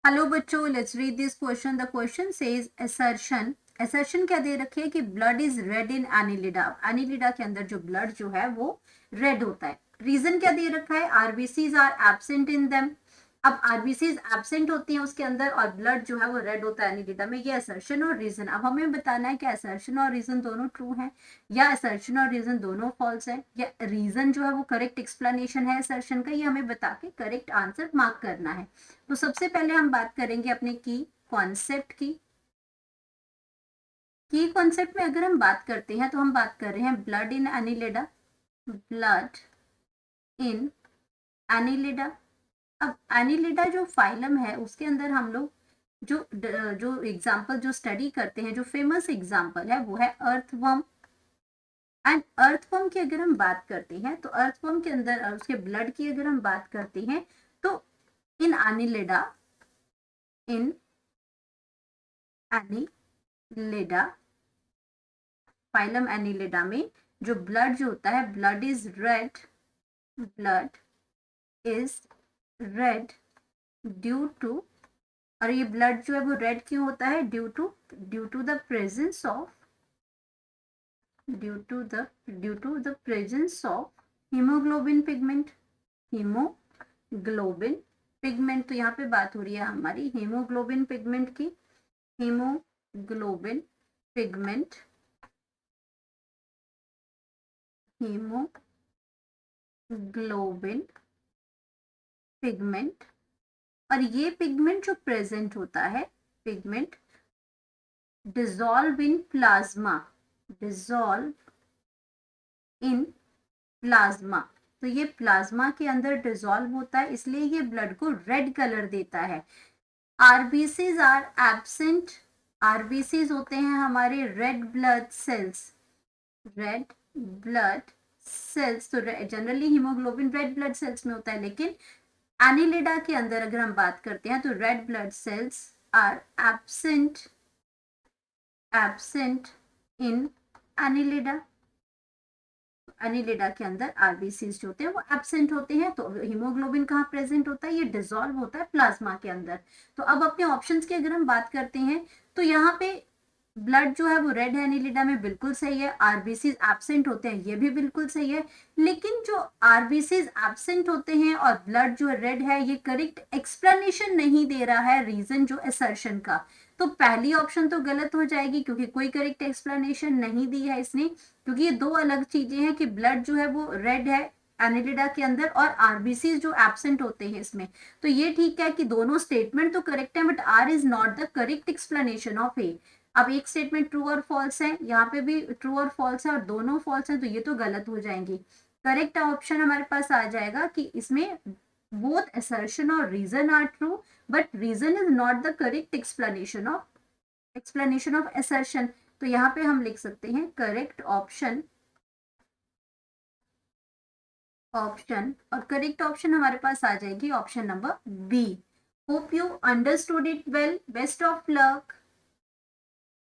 Hello बच्चों, let's read this question. The question says assertion. Assertion क्या दे रखी है कि blood is red in Annelida. Annelida के अंदर जो ब्लड जो है वो रेड होता है। रीजन क्या दे रखा है? RBCs are absent in them. अब आरबीसीज एब्सेंट होती हैं उसके अंदर और ब्लड जो है वो रेड होता है एनिलिडा में। ये असर्शन और रीजन। अब हमें बताना है कि असर्शन और रीजन दोनों ट्रू हैं या असर्शन और रीजन दोनों फॉल्स है, या रीजन जो है वो करेक्ट एक्सप्लेनेशन है असर्शन का, ये हमें बता के करेक्ट आंसर मार्क करना है। तो सबसे पहले हम बात करेंगे अपने की कॉन्सेप्ट की। कॉन्सेप्ट में अगर हम बात करते हैं तो हम बात कर रहे हैं blood in Annelida. Blood in Annelida. अब एनिलिडा जो फाइलम है उसके अंदर हम लोग जो एग्जाम्पल जो स्टडी करते हैं, जो फेमस एग्जाम्पल है वो है अर्थवर्म। एंड अर्थवर्म की अगर हम बात करते हैं तो अर्थवर्म के अंदर उसके ब्लड की अगर हम बात करते हैं तो in Annelida, in Annelida, phylum Annelida में जो ब्लड जो होता है, blood is red. Blood is red due to, और ये ब्लड जो है वो रेड क्यों होता है? Due to the presence of, haemoglobin pigment. Haemoglobin pigment, तो यहाँ पे बात हो रही है हमारी हीमोग्लोबिन पिगमेंट की। Haemoglobin pigment, haemoglobin pigment. और ये पिगमेंट जो प्रेजेंट होता है, pigment dissolve in plasma, dissolve in plasma. तो ये प्लाज्मा के अंदर डिसॉल्व होता है, इसलिए ये ब्लड को रेड कलर देता है। RBCs are absent. आरबीसीज होते हैं हमारे red blood cells, red blood cells. तो generally haemoglobin red blood cells में होता है, लेकिन एनिलिडा के अंदर अगर हम बात करते हैं तो red blood cells are absent in Annelida. Annelida के अंदर आरबीसीज जो होते हैं वो एब्सेंट होते हैं। तो हीमोग्लोबिन कहाँ प्रेजेंट होता है? ये डिसॉल्व होता है प्लाज्मा के अंदर। तो अब अपने ऑप्शंस की अगर हम बात करते हैं तो यहाँ पे ब्लड जो है वो रेड है एनिलिडा में, बिल्कुल सही है। आरबीसीज एब्सेंट होते हैं, ये भी बिल्कुल सही है। लेकिन जो आरबीसीज एब्सेंट होते हैं और ब्लड जो रेड है, ये करेक्ट एक्सप्लेनेशन नहीं दे रहा है रीजन जो असर्शन का। तो पहली ऑप्शन तो गलत हो जाएगी क्योंकि कोई करेक्ट एक्सप्लेनेशन नहीं दी है इसने। क्योंकि ये दो अलग चीजें हैं कि ब्लड जो है वो रेड है एनिलिडा के अंदर और आरबीसी जो एब्सेंट होते हैं इसमें। तो ये ठीक है कि दोनों स्टेटमेंट तो करेक्ट है, but R is not the correct explanation of A. अब एक स्टेटमेंट ट्रू और फॉल्स है, यहाँ पे भी ट्रू और फॉल्स है और दोनों फॉल्स है, तो ये तो गलत हो जाएंगी। करेक्ट ऑप्शन हमारे पास आ जाएगा कि इसमें बोथ assertion और reason are true, but reason is not the correct explanation of assertion। तो यहाँ पे हम लिख सकते हैं करेक्ट ऑप्शन, और करेक्ट ऑप्शन हमारे पास आ जाएगी option number B. Hope you understood it well. Best of luck.